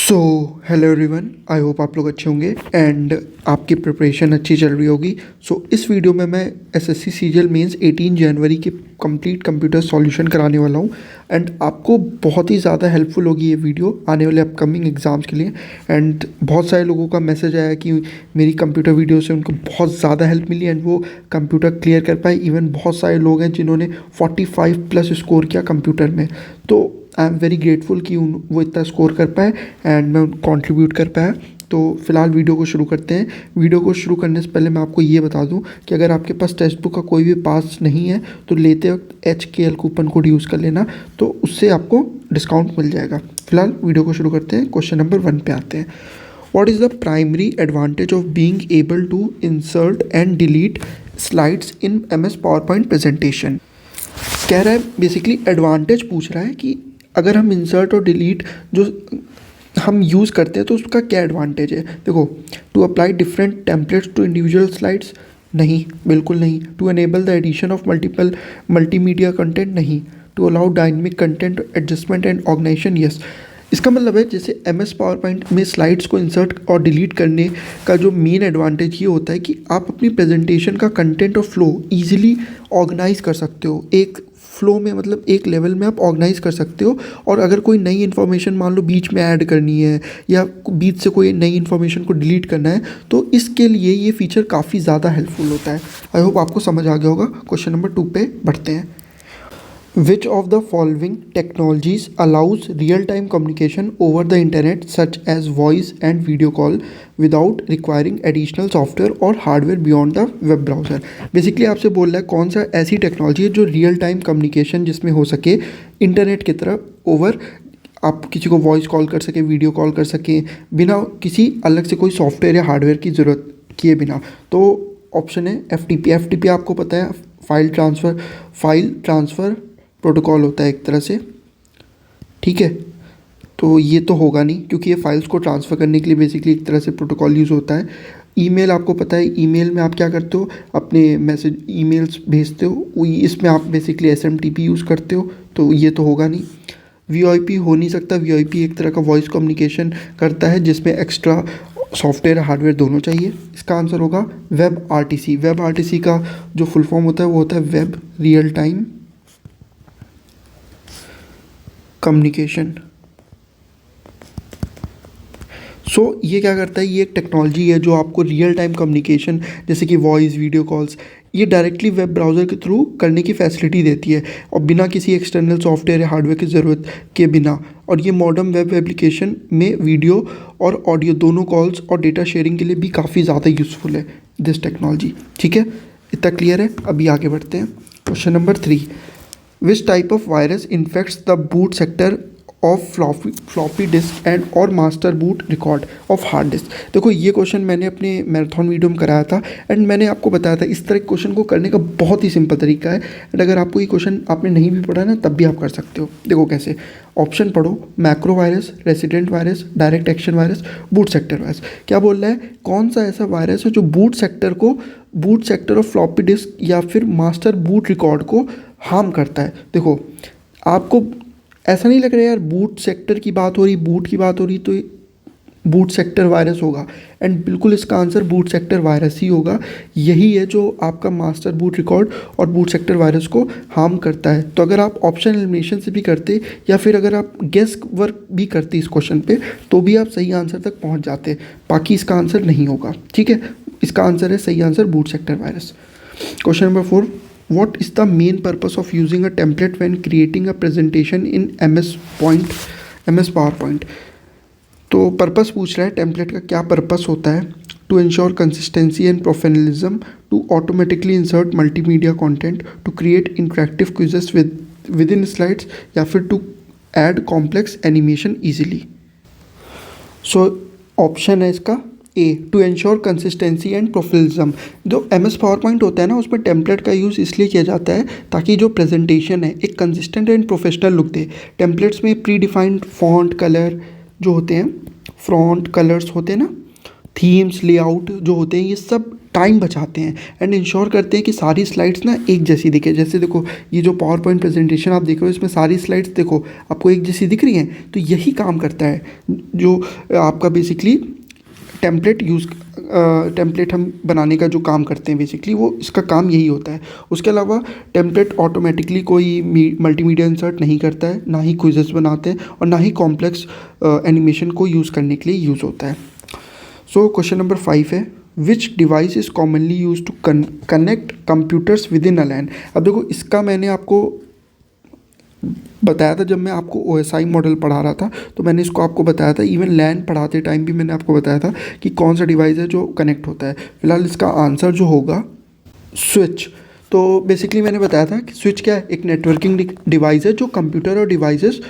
So hello everyone, I hope आप लोग अच्छे होंगे एंड आपकी प्रिपरेशन अच्छी चल रही होगी। इस वीडियो में मैं एसएससी सीजीएल मेंस 18 जनवरी के कंप्लीट कंप्यूटर सॉल्यूशन कराने वाला हूँ एंड आपको बहुत ही ज़्यादा हेल्पफुल होगी ये वीडियो आने वाले अपकमिंग एग्ज़ाम्स के लिए। एंड बहुत सारे लोगों का मैसेज आया कि मेरी कंप्यूटर वीडियो से उनको बहुत ज़्यादा हेल्प मिली एंड वो कंप्यूटर क्लियर कर पाए। इवन बहुत सारे लोग हैं जिन्होंने 45+ स्कोर किया कंप्यूटर में। तो आई एम वेरी ग्रेटफुल कि वो इतना स्कोर कर पाए एंड मैं कंट्रीब्यूट कर पाया। तो फिलहाल वीडियो को शुरू करते हैं। वीडियो को शुरू करने से पहले मैं आपको ये बता दूं कि अगर आपके पास टेक्स्ट बुक का कोई भी पास नहीं है तो लेते वक्त HKL कूपन कोड यूज़ कर लेना, तो उससे आपको डिस्काउंट मिल जाएगा। फिलहाल वीडियो को शुरू करते हैं। क्वेश्चन नंबर 1 पे आते हैं। What is the primary advantage of being able to insert and delete slides in MS PowerPoint presentation. कह रहा है बेसिकली एडवांटेज पूछ रहा है कि अगर हम इंसर्ट और डिलीट जो हम यूज़ करते हैं तो उसका क्या एडवांटेज है। देखो, to apply different templates to individual slides, नहीं, बिल्कुल नहीं। To enable the addition of multiple multimedia content, नहीं। To allow dynamic content adjustment and organisation, yes. इसका मतलब है जैसे MS पावरपॉइंट में स्लाइड्स को इंसर्ट और डिलीट करने का जो मेन एडवांटेज ये होता है कि आप अपनी प्रेजेंटेशन का कंटेंट और फ्लो इजीली ऑर्गेनाइज कर सकते हो। एक फ्लो में मतलब एक लेवल में आप ऑर्गेनाइज कर सकते हो। और अगर कोई नई इन्फॉर्मेशन मान लो बीच में ऐड करनी है या बीच से कोई नई इन्फॉर्मेशन को डिलीट करना है तो इसके लिए ये फीचर काफ़ी ज़्यादा हेल्पफुल होता है। आई होप आपको समझ आ गया होगा। क्वेश्चन नंबर 2 पे बढ़ते हैं। Which of the following technologies allows real-time communication over the internet such as voice and video call without requiring additional software or hardware beyond the web browser? Basically आपसे बोल रहा है कौन सा ऐसी टेक्नोलॉजी है जो रियल टाइम कम्युनिकेशन जिसमें हो सके इंटरनेट की तरह ओवर, आप किसी को वॉइस कॉल कर सकें, वीडियो कॉल कर सकें बिना किसी अलग से कोई सॉफ्टवेयर या हार्डवेयर की ज़रूरत किए बिना। तो ऑप्शन है FTP। FTP आपको पता है फाइल ट्रांसफ़र प्रोटोकॉल होता है एक तरह से, ठीक है। तो ये तो होगा नहीं क्योंकि ये फाइल्स को ट्रांसफ़र करने के लिए बेसिकली एक तरह से प्रोटोकॉल यूज़ होता है। ईमेल आपको पता है, ईमेल में आप क्या करते हो, अपने मैसेज ईमेल्स भेजते हो, इसमें आप बेसिकली SMTP यूज़ करते हो, तो ये तो होगा नहीं। VoIP हो नहीं सकता। VoIP एक तरह का वॉइस कम्युनिकेशन करता है जिसमें एक्स्ट्रा सॉफ्टवेयर हार्डवेयर दोनों चाहिए। इसका आंसर होगा WebRTC। WebRTC का जो फुल फॉर्म होता है वो होता है वेब रियल टाइम कम्युनिकेशन। ये क्या करता है, ये एक टेक्नोलॉजी है जो आपको रियल टाइम कम्युनिकेशन जैसे कि वॉइस, वीडियो कॉल्स, ये डायरेक्टली वेब ब्राउज़र के थ्रू करने की फैसिलिटी देती है और बिना किसी एक्सटर्नल सॉफ्टवेयर या हार्डवेयर की ज़रूरत के बिना। और ये मॉडर्न वेब एप्लीकेशन में वीडियो और ऑडियो दोनों कॉल्स और डेटा शेयरिंग के लिए भी काफ़ी ज़्यादा यूज़फुल है दिस टेक्नोलॉजी, ठीक है। इतना क्लियर है। अभी आगे बढ़ते हैं। Question number 3। Which type of virus infects the boot sector of floppy disk and or master boot record of hard disk? देखो, ये क्वेश्चन मैंने अपने मैराथन वीडियो में कराया था एंड मैंने आपको बताया था इस तरह के क्वेश्चन को करने का बहुत ही सिंपल तरीका है। एंड अगर आपको ये क्वेश्चन आपने नहीं भी पढ़ा ना तब भी आप कर सकते हो। देखो कैसे, ऑप्शन पढ़ो, macro virus, resident virus, direct action virus, boot sector virus. क्या बोल रहा है, कौन सा ऐसा वायरस है जो boot sector of floppy disk या फिर मास्टर बूट रिकॉर्ड को हार्म करता है। देखो, आपको ऐसा नहीं लग रहा यार बूट सेक्टर की बात हो रही, बूट की बात हो रही, तो बूट सेक्टर वायरस होगा। एंड बिल्कुल इसका आंसर बूट सेक्टर वायरस ही होगा। यही है जो आपका मास्टर बूट रिकॉर्ड और बूट सेक्टर वायरस को हार्म करता है। तो अगर आप ऑप्शन एलिमिनेशन से भी करते या फिर अगर आप गेस वर्क भी करते इस क्वेश्चन पे तो भी आप सही आंसर तक पहुंच जाते। बाकी इसका आंसर नहीं होगा, ठीक है। इसका आंसर है, सही answer, boot sector virus. Question number 4। What is the main purpose of using a template when creating a presentation in MS PowerPoint? तो पर्पस पूछ रहा है टेम्पलेट का क्या पर्पस होता है। To ensure consistency and professionalism, to automatically insert multimedia content, to create interactive quizzes within slides, या फिर to add complex animation easily. Option है इसका A, to ensure consistency and professionalism. जो MS PowerPoint होता है ना उसमें template का यूज़ इसलिए किया जाता है ताकि जो प्रेजेंटेशन है एक consistent and professional look they. Templates में प्री डिफाइंड फॉन्ट कलर जो होते हैं, फॉन्ट कलर्स होते हैं ना, थीम्स, लेआउट जो होते हैं, ये सब टाइम बचाते हैं एंड इंश्योर करते हैं कि सारी स्लाइड्स ना एक जैसी दिखे। जैसे देखो ये जो पावर पॉइंट प्रेजेंटेशन आप देख रहे हो इसमें सारी स्लाइड्स देखो आपको एक जैसी दिख रही हैं, तो यही काम करता है जो आपका बेसिकली टेम्पलेट हम बनाने का जो काम करते हैं बेसिकली वो इसका काम यही होता है। उसके अलावा टेम्पलेट ऑटोमेटिकली कोई मल्टीमीडिया इंसर्ट नहीं करता है, ना ही क्विजेस बनाते हैं और ना ही कॉम्प्लेक्स एनिमेशन को यूज़ करने के लिए यूज़ होता है। सो क्वेश्चन नंबर 5 है, which device is commonly use to connect computers with in a LAN. अब देखो इसका मैंने आपको बताया था जब मैं आपको OSI मॉडल पढ़ा रहा था, तो मैंने इसको आपको बताया था। इवन लैन पढ़ाते टाइम भी मैंने आपको बताया था कि कौन सा डिवाइस है जो कनेक्ट होता है। फिलहाल इसका आंसर जो होगा स्विच। तो बेसिकली मैंने बताया था कि स्विच क्या है, एक नेटवर्किंग डिवाइस है जो कंप्यूटर और डिवाइसेस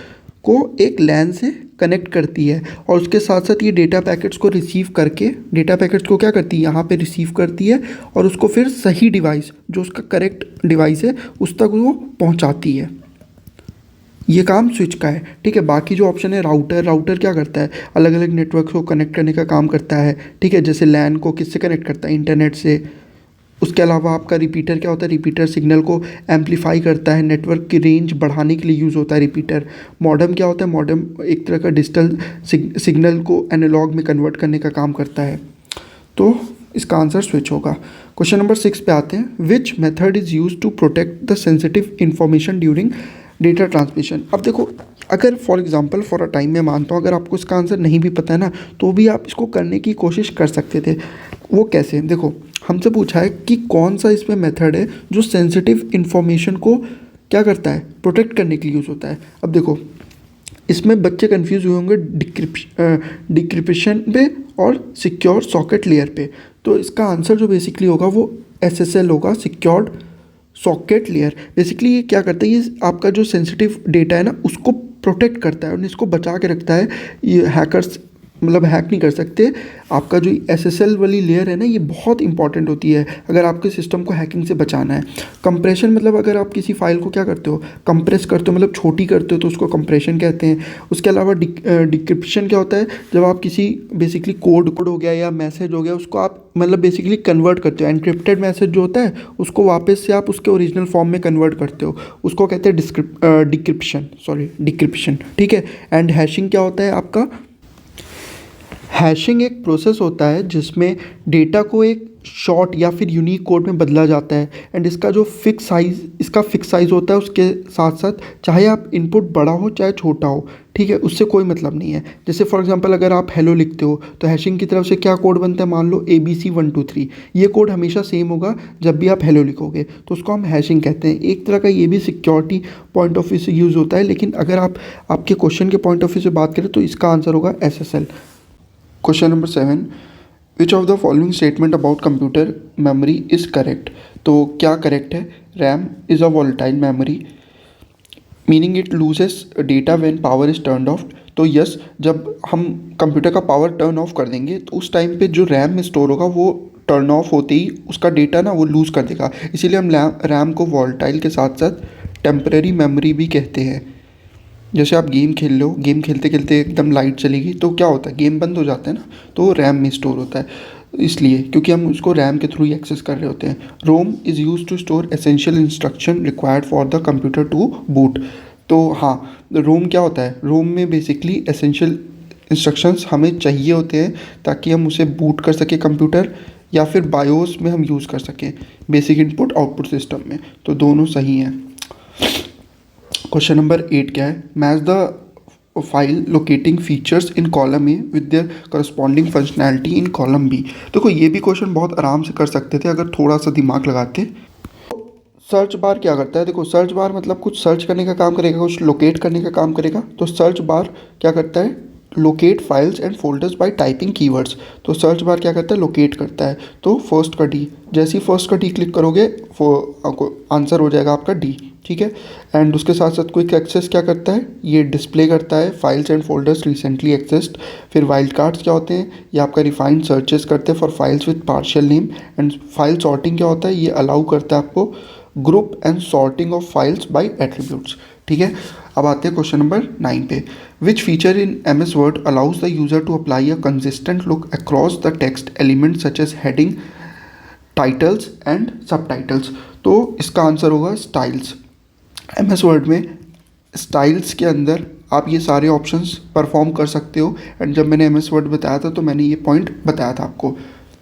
को एक लैन से कनेक्ट करती है और उसके साथ साथ ये डेटा पैकेट्स को रिसीव करके डेटा पैकेट्स को क्या करती है, यहाँ पे रिसीव करती है और उसको फिर सही डिवाइस जो उसका करेक्ट डिवाइस है उस तक वो पहुँचाती है। ये काम स्विच का है, ठीक है। बाकी जो ऑप्शन है राउटर क्या करता है, अलग अलग नेटवर्क को कनेक्ट करने का काम करता है, ठीक है। जैसे लैन को किससे कनेक्ट करता है, इंटरनेट से। उसके अलावा आपका रिपीटर क्या होता है, रिपीटर सिग्नल को एम्पलीफाई करता है, नेटवर्क की रेंज बढ़ाने के लिए यूज़ होता है रिपीटर। मॉडेम क्या होता है, मॉडेम एक तरह का डिजिटल सिग्नल को एनालॉग में कन्वर्ट करने का काम करता है। तो इसका आंसर स्विच होगा। क्वेश्चन नंबर 6 पे आते हैं, which method is use to protect the sensitive information during data transmission. अब देखो अगर for example for a time मैं मानता हूँ अगर आपको इसका आंसर नहीं भी पता है ना तो भी आप इसको करने की कोशिश कर सकते थे। वो कैसे, देखो हमसे पूछा है कि कौन सा इसमें मेथड है जो सेंसिटिव इन्फॉर्मेशन को क्या करता है, प्रोटेक्ट करने के लिए यूज़ होता है। अब देखो इसमें बच्चे कंफ्यूज हुए होंगे डिक्रिप्शन पे और सिक्योर सॉकेट लेयर पे। तो इसका आंसर जो बेसिकली होगा वो SSL होगा, सिक्योर्ड सॉकेट लेयर। बेसिकली ये क्या करता है, ये आपका जो सेंसिटिव डेटा है ना उसको प्रोटेक्ट करता है और इसको बचा के रखता है। ये हैकर्स मतलब हैक नहीं कर सकते। आपका जो SSL वाली लेयर है ना ये बहुत इंपॉर्टेंट होती है अगर आपके सिस्टम को हैकिंग से बचाना है। कंप्रेशन मतलब अगर आप किसी फाइल को क्या करते हो, कंप्रेस करते हो, मतलब छोटी करते हो तो उसको कंप्रेशन कहते हैं। उसके अलावा डिक्रिप्शन क्या होता है, जब आप किसी बेसिकली कोड हो गया या मैसेज हो गया उसको आप मतलब बेसिकली कन्वर्ट करते हो। एनक्रिप्टेड मैसेज जो होता है उसको वापस से आप उसके ओरिजिनल फॉर्म में कन्वर्ट करते हो, उसको कहते हैं डिक्रिप्शन, ठीक है। एंड हैशिंग क्या होता है आपका, हैशिंग एक प्रोसेस होता है जिसमें डेटा को एक शॉर्ट या फिर यूनिक कोड में बदला जाता है एंड इसका फिक्स साइज़ होता है। उसके साथ साथ चाहे आप इनपुट बड़ा हो चाहे छोटा हो, ठीक है, उससे कोई मतलब नहीं है। जैसे फॉर एग्जांपल अगर आप हेलो लिखते हो तो हैशिंग की तरफ से क्या कोड बनता है, मान लो ABC123। ये कोड हमेशा सेम होगा जब भी आप हेलो लिखोगे, तो उसको हम हैशिंग कहते हैं। एक तरह का ये भी सिक्योरिटी पॉइंट ऑफ व्यू से यूज़ होता है, लेकिन अगर आप आपके क्वेश्चन के पॉइंट ऑफ व्यू से बात करें तो इसका आंसर होगा SSL। Question number 7, which of the following statement about computer memory is correct. तो क्या करेक्ट है, RAM is a volatile memory meaning it loses data when power is turn off. तो यस, जब हम कंप्यूटर का power turn off कर देंगे तो उस टाइम पे जो रैम में स्टोर होगा वो टर्न ऑफ होते ही उसका डेटा ना वो लूज़ कर देगा। इसीलिए हम रैम को वॉलेटाइल के साथ साथ टेम्परेरी मेमोरी भी कहते हैं। जैसे आप गेम खेल लो, गेम खेलते खेलते एकदम लाइट चली गई तो क्या होता है, गेम बंद हो जाता है ना, तो रैम में स्टोर होता है इसलिए क्योंकि हम उसको रैम के थ्रू ही एक्सेस कर रहे होते हैं। ROM is use to store essential instruction required for the computer to boot. तो हाँ, रोम क्या होता है, रोम में बेसिकली एसेंशियल इंस्ट्रक्शंस हमें चाहिए होते हैं ताकि हम उसे बूट कर सकें कंप्यूटर, या फिर बायोस में हम यूज़ कर सकें बेसिक इनपुट आउटपुट सिस्टम में। तो दोनों सही हैं। क्वेश्चन नंबर 8 क्या है, match the file locating features in column A with their corresponding functionality in column B. देखो ये भी क्वेश्चन बहुत आराम से कर सकते थे अगर थोड़ा सा दिमाग लगाते। सर्च बार क्या करता है, देखो सर्च बार मतलब कुछ सर्च करने का काम करेगा, कुछ लोकेट करने का काम करेगा। तो सर्च बार क्या करता है, locate files and folders bye typing keywords. तो सर्च बार क्या करता है, लोकेट करता है। तो फर्स्ट का डी, जैसे ही फर्स्ट का डी क्लिक करोगे आंसर हो जाएगा आपका डी, ठीक है। एंड उसके साथ साथ क्विक एक्सेस क्या करता है, ये डिस्प्ले करता है files and folders recently accessed. फिर वाइल्ड कार्ड्स क्या होते हैं, ये आपका रिफाइंड सर्चेस करते हैं for files with partial name. And file sorting क्या होता है, ये अलाउ करता है आपको group and sorting of files by attributes, ठीक है। अब आते हैं क्वेश्चन नंबर 9 पे, which feature in MS Word allows the user to apply a consistent look across the text element such as heading titles and subtitles. तो इसका answer होगा styles. MS Word में स्टाइल्स के अंदर आप ये सारे ऑप्शंस परफॉर्म कर सकते हो। एंड जब मैंने MS वर्ड बताया था तो मैंने ये पॉइंट बताया था आपको।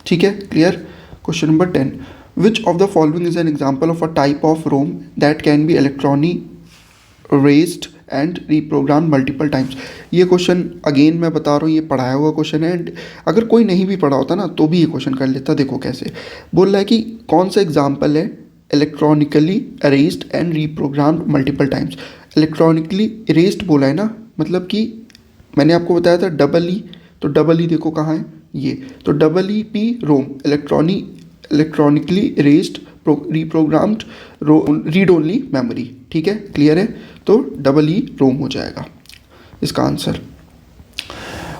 ठीक है, clear. Question number 10, which of the following is an example of a type of ROM that can be electronic erased and reprogram multiple times. ये क्वेश्चन अगेन मैं बता रहा हूँ, ये पढ़ाया हुआ क्वेश्चन है। एंड अगर कोई नहीं भी पढ़ा होता ना तो भी ये क्वेश्चन कर लेता। देखो कैसे बोल रहा है कि कौन सा एग्जाम्पल है electronically erased and reprogrammed multiple times. Electronically erased बोला है ना, मतलब कि मैंने आपको बताया था डबल ई, तो डबल ई देखो कहाँ है ये, तो EEP ROM electronically erased reprogrammed read only memory. ठीक है, क्लियर है। तो EE रोम हो जाएगा इसका आंसर।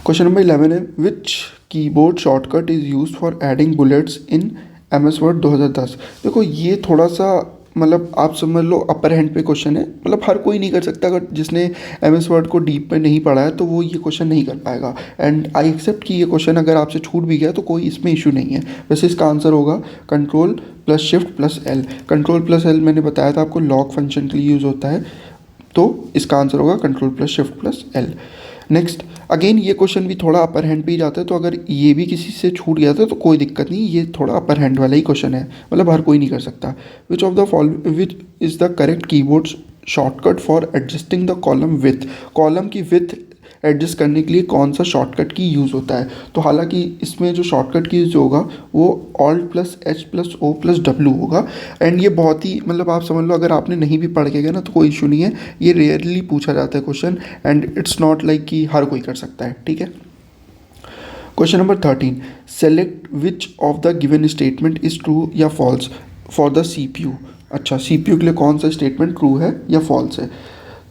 क्वेश्चन नंबर 11 है which keyboard shortcut is used for adding bullets in MS Word 2010। देखो ये थोड़ा सा मतलब आप समझ लो अपर हैंड पे क्वेश्चन है, मतलब हर कोई नहीं कर सकता। अगर जिसने MS वर्ड को डीप में नहीं पढ़ा है तो वो ये क्वेश्चन नहीं कर पाएगा। एंड आई एक्सेप्ट कि ये क्वेश्चन अगर आपसे छूट भी गया तो कोई इसमें इशू नहीं है। वैसे इसका आंसर होगा Ctrl+Shift+L। Ctrl+L मैंने बताया था आपको लॉक फंक्शन के लिए यूज़ होता है, तो इसका आंसर होगा Ctrl+Shift+L। नेक्स्ट अगेन ये क्वेश्चन भी थोड़ा अपर हैंड पे ही जाता है, तो अगर ये भी किसी से छूट गया था तो कोई दिक्कत नहीं, ये थोड़ा अपर हैंड वाला ही क्वेश्चन है, मतलब हर कोई नहीं कर सकता। विच of the following which is the correct keyboard shortcut for adjusting the column with. Column की विथ एडजस्ट करने के लिए कौन सा शॉर्टकट की यूज़ होता है। तो हालांकि इसमें जो शॉर्टकट की यूज़ होगा वो Alt+H+O+W होगा। एंड ये बहुत ही मतलब आप समझ लो अगर आपने नहीं भी पढ़ के गया ना तो कोई इशू नहीं है, ये रेयरली पूछा जाता है question and it's not like कि हर कोई कर सकता है। ठीक है। Question number 13, select which of the given statement is true या फॉल्स फॉर द CPU। अच्छा, CPU के लिए कौन सा स्टेटमेंट ट्रू है या फॉल्स है।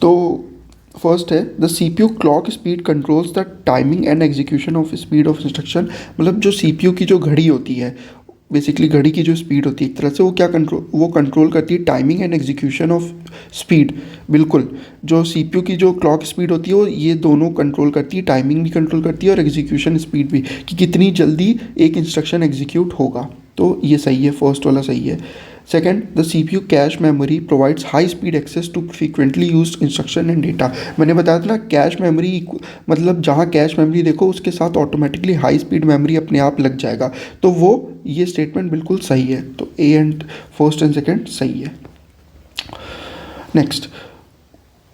तो फर्स्ट है the CPU clock speed controls the timing and execution of speed of instruction. मतलब जो CPU की जो घड़ी होती है, बेसिकली घड़ी की जो स्पीड होती है एक तरह से वो क्या कंट्रोल करती है timing and execution of speed. बिल्कुल, जो CPU की जो क्लॉक स्पीड होती है वो ये दोनों कंट्रोल करती है, टाइमिंग भी कंट्रोल करती है और एग्जीक्यूशन स्पीड भी, कि कितनी जल्दी एक इंस्ट्रक्शन एग्जीक्यूट होगा। तो ये सही है, फर्स्ट वाला सही है। Second, the CPU cache memory provides high speed access to frequently use instruction and data. मैंने बताया था ना कैश मेमोरी मतलब जहाँ कैश मेमोरी देखो उसके साथ ऑटोमेटिकली हाई स्पीड मेमोरी अपने आप लग जाएगा, तो वो ये स्टेटमेंट बिल्कुल सही है। तो A and first and second सही है। नेक्स्ट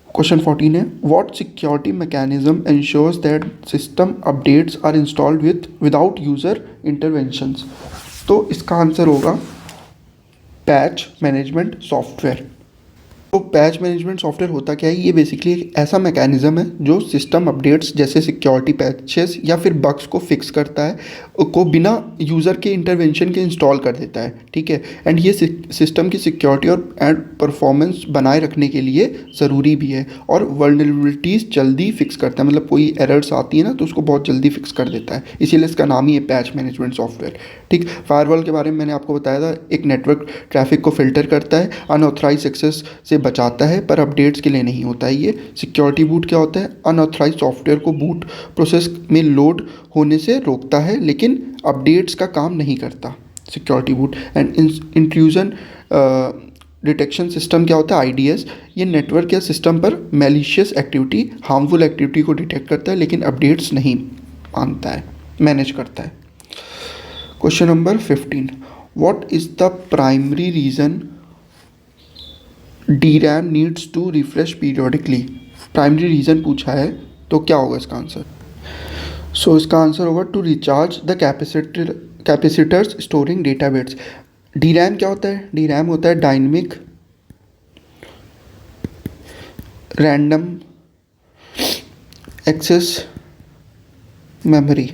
क्वेश्चन 14 है what security mechanism ensures that system updates are installed without user interventions. तो इसका आंसर होगा पैच मैनेजमेंट सॉफ्टवेयर। तो पैच मैनेजमेंट सॉफ्टवेयर होता क्या है, ये बेसिकली एक ऐसा मैकेनिज्म है जो सिस्टम अपडेट्स जैसे सिक्योरिटी पैचेस या फिर बग्स को फिक्स करता है, को बिना यूज़र के इंटरवेंशन के इंस्टॉल कर देता है। ठीक है, एंड ये सिस्टम की सिक्योरिटी और एंड परफॉर्मेंस बनाए रखने के लिए ज़रूरी भी है, और वर्नरेबिलिटीज़ जल्दी फिक्स करता है, मतलब कोई एरर्स आती है ना तो उसको बहुत जल्दी फिक्स कर देता है, इसीलिए इसका नाम ही है पैच मैनेजमेंट सॉफ्टवेयर। ठीक, फायरवॉल के बारे में मैंने आपको बताया था, एक नेटवर्क ट्रैफिक को फिल्टर करता है, अनऑथराइज एक्सेस से बचाता है, पर अपडेट्स के लिए नहीं होता है ये। सिक्योरिटी बूट क्या होता है, अनऑथराइज सॉफ्टवेयर को बूट प्रोसेस में लोड होने से रोकता है लेकिन अपडेट्स का काम नहीं करता security boot. And intrusion detection system क्या होता है, IDS, ये नेटवर्क या सिस्टम पर मैलिशियस एक्टिविटी, हार्मफुल एक्टिविटी को डिटेक्ट करता है लेकिन अपडेट्स नहीं मांगता है, मैनेज करता है। Question number 15, what is the primary reason DRAM needs to refresh periodically. Primary reason पूछा है तो क्या होगा इसका आंसर। सो इसका आंसर होगा to recharge the capacitors storing data bits. DRAM क्या होता है, DRAM होता है dynamic random access memory.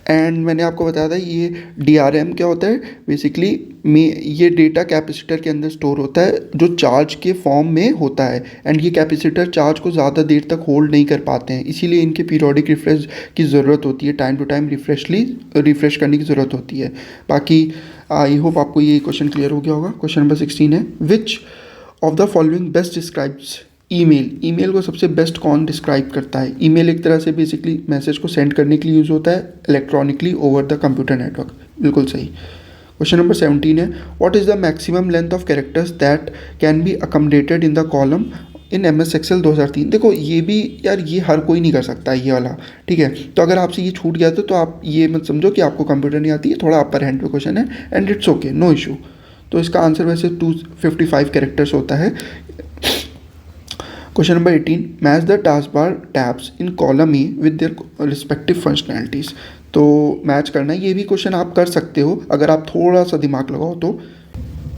And मैंने आपको बताया था ये DRM क्या होता है, बेसिकली में ये डेटा कैपेसिटर के अंदर स्टोर होता है जो चार्ज के फॉर्म में होता है, एंड ये कैपेसिटर चार्ज को ज़्यादा देर तक होल्ड नहीं कर पाते हैं, इसीलिए इनके पीरियोडिक रिफ्रेश की ज़रूरत होती है, टाइम टू टाइम रिफ्रेश करने की ज़रूरत होती है। बाकी आई होप आपको ये क्वेश्चन क्लियर हो गया होगा। क्वेश्चन नंबर 16 है विच of the following best describes email को सबसे बेस्ट कौन डिस्क्राइब करता है। ईमेल एक तरह से बेसिकली मैसेज को सेंड करने के लिए यूज़ होता है electronically over the computer network. बिल्कुल सही। क्वेश्चन नंबर 17 है, what is the maximum length of characters that can B accommodated in the column in MS Excel 2003। देखो ये भी यार, ये हर कोई नहीं कर सकता ये वाला, ठीक है। तो अगर आपसे ये छूट गया तो आप ये मत समझो कि आपको कंप्यूटर नहीं आती है, थोड़ा अपर हैंड पे क्वेश्चन है and it's okay, no issue. तो इसका आंसर वैसे 255 कैरेक्टर्स होता है। Question number 18, match the taskbar tabs in column E with their respective functionalities. तो मैच करना है, ये भी क्वेश्चन आप कर सकते हो अगर आप थोड़ा सा दिमाग लगाओ तो।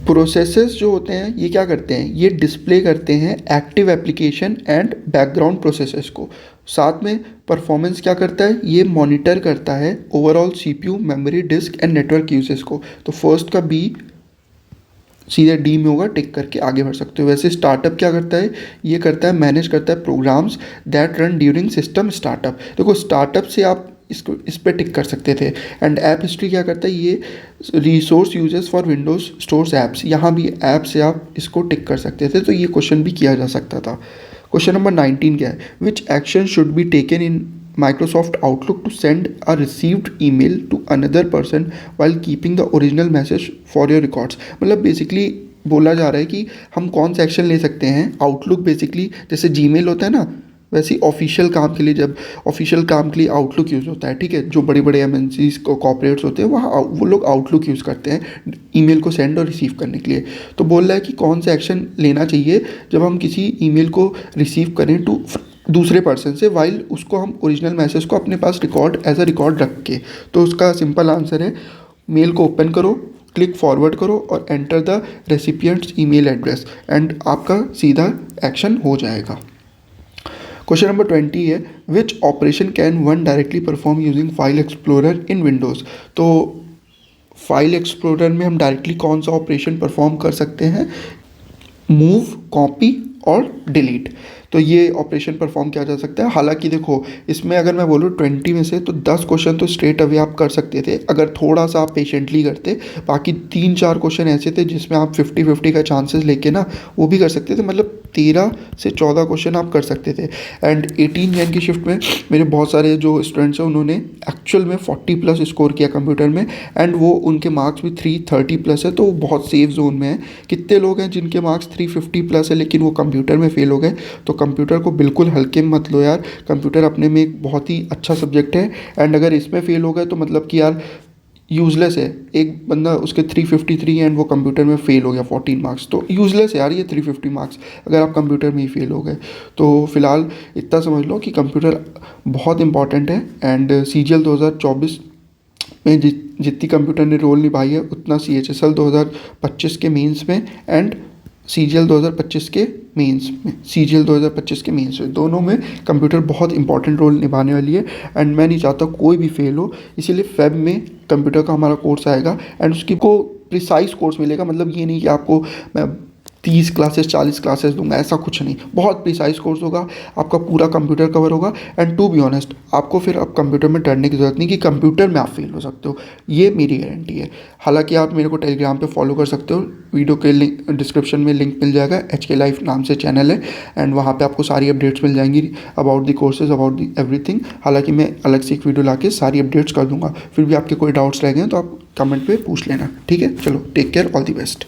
प्रोसेसेस जो होते हैं ये क्या करते हैं, ये डिस्प्ले करते हैं active application and background processes को। साथ में परफॉर्मेंस क्या करता है, ये मॉनिटर करता है overall CPU, memory, disk and network usage को। तो फर्स्ट का बी सीधे डी में होगा, टिक करके आगे बढ़ सकते हो। वैसे स्टार्टअप क्या करता है, ये करता है मैनेज करता है programmes that run during system startup. देखो स्टार्टअप से आप इसको इस पर टिक कर सकते थे। एंड ऐप हिस्ट्री क्या करता है, ये resource uses for Windows stores apps, यहाँ भी ऐप से आप इसको टिक कर सकते थे। तो ये क्वेश्चन भी किया जा सकता था। क्वेश्चन नंबर 19 क्या है, विच action should be taken in Microsoft Outlook to send a received email to another person while keeping the original message for your records। मतलब बेसिकली बोला जा रहा है कि हम कौन सा एक्शन ले सकते हैं। आउटलुक बेसिकली जैसे जीमेल होता है ना, वैसे ऑफिशियल काम के लिए, जब ऑफिशियल काम के लिए आउटलुक यूज़ होता है, ठीक है। जो बड़े बड़े MNCs को कॉर्पोरेट्स होते हैं वहाँ वो लोग आउटलुक यूज़ करते हैं ईमेल को सेंड और रिसीव करने के लिए। तो बोल रहा है कि कौन सा एक्शन लेना चाहिए जब हम किसी ईमेल को रिसीव करें टू दूसरे पर्सन से, वाइल उसको हम ओरिजिनल मैसेज को अपने पास रिकॉर्ड एज अ रिकॉर्ड रख के। तो उसका सिंपल आंसर है, मेल को ओपन करो, क्लिक फॉरवर्ड करो और enter the recipients email address and आपका सीधा एक्शन हो जाएगा। क्वेश्चन नंबर 20 है, which operation can one directly perform using file explorer in Windows. तो फाइल एक्सप्लोरर में हम डायरेक्टली कौन सा ऑपरेशन परफॉर्म कर सकते हैं, मूव, कॉपी और डिलीट। तो ये ऑपरेशन परफॉर्म किया जा सकता है। हालांकि देखो इसमें अगर मैं बोलूँ 20 में से तो 10 क्वेश्चन तो स्ट्रेट अवे आप कर सकते थे अगर थोड़ा सा आप पेशेंटली करते। बाकी 3-4 क्वेश्चन ऐसे थे जिसमें आप 50-50 का चांसेस लेके ना वो भी कर सकते थे। मतलब 13 से 14 क्वेश्चन आप कर सकते थे। एंड 18 जैन की शिफ्ट में मेरे बहुत सारे जो स्टूडेंट्स हैं उन्होंने एक्चुअल में 40+ स्कोर किया कंप्यूटर में एंड वो उनके मार्क्स भी 330+ है। तो वो बहुत सेफ जोन में है। कितने लोग हैं जिनके मार्क्स 350+ है लेकिन वो कंप्यूटर में फेल हो गए। तो कंप्यूटर को बिल्कुल हल्के में मत लो यार, कंप्यूटर अपने में एक बहुत ही अच्छा सब्जेक्ट है। एंड अगर इसमें फेल हो गए तो मतलब कि यार यूज़लेस है। एक बंदा उसके 353 एंड वो कंप्यूटर में फेल हो गया 14 मार्क्स, तो यूज़लेस है यार ये 350 मार्क्स अगर आप कंप्यूटर में ही फेल हो गए। तो फिलहाल इतना समझ लो कि कंप्यूटर बहुत इंपॉर्टेंट है। एंड CGL 2024 में जितनी कंप्यूटर ने रोल निभाई है उतना CHSL 2025 के मेंस में एंड CGL 2025 के मेंस में, CGL 2025 के मेंस में, दोनों में कंप्यूटर बहुत इंपॉर्टेंट रोल निभाने वाली है। एंड मैं नहीं चाहता कोई भी फेल हो, इसीलिए फेब में कंप्यूटर का हमारा कोर्स आएगा एंड उसकी को प्रिसाइज कोर्स मिलेगा। मतलब ये नहीं कि आपको मैं 30 क्लासेस 40 क्लासेस दूंगा, ऐसा कुछ नहीं। बहुत प्रिसाइज कोर्स होगा, आपका पूरा कंप्यूटर कवर होगा। एंड टू बी ऑनेस्ट आपको फिर अब कंप्यूटर में डरने की ज़रूरत नहीं कि कंप्यूटर में आप फेल हो सकते हो, ये मेरी गारंटी है। हालांकि आप मेरे को टेलीग्राम पे फॉलो कर सकते हो, वीडियो के लिंक डिस्क्रिप्शन में लिंक मिल जाएगा। HK लाइफ नाम से चैनल है एंड वहाँ पर आपको सारी अपडेट्स मिल जाएंगी about the courses, about the everything. हालांकि मैं अलग से एक वीडियो ला के सारी अपडेट्स कर दूँगा। फिर भी आपके कोई डाउट्स रह गए तो आप कमेंट पर पूछ लेना, ठीक है। चलो take care, all the best.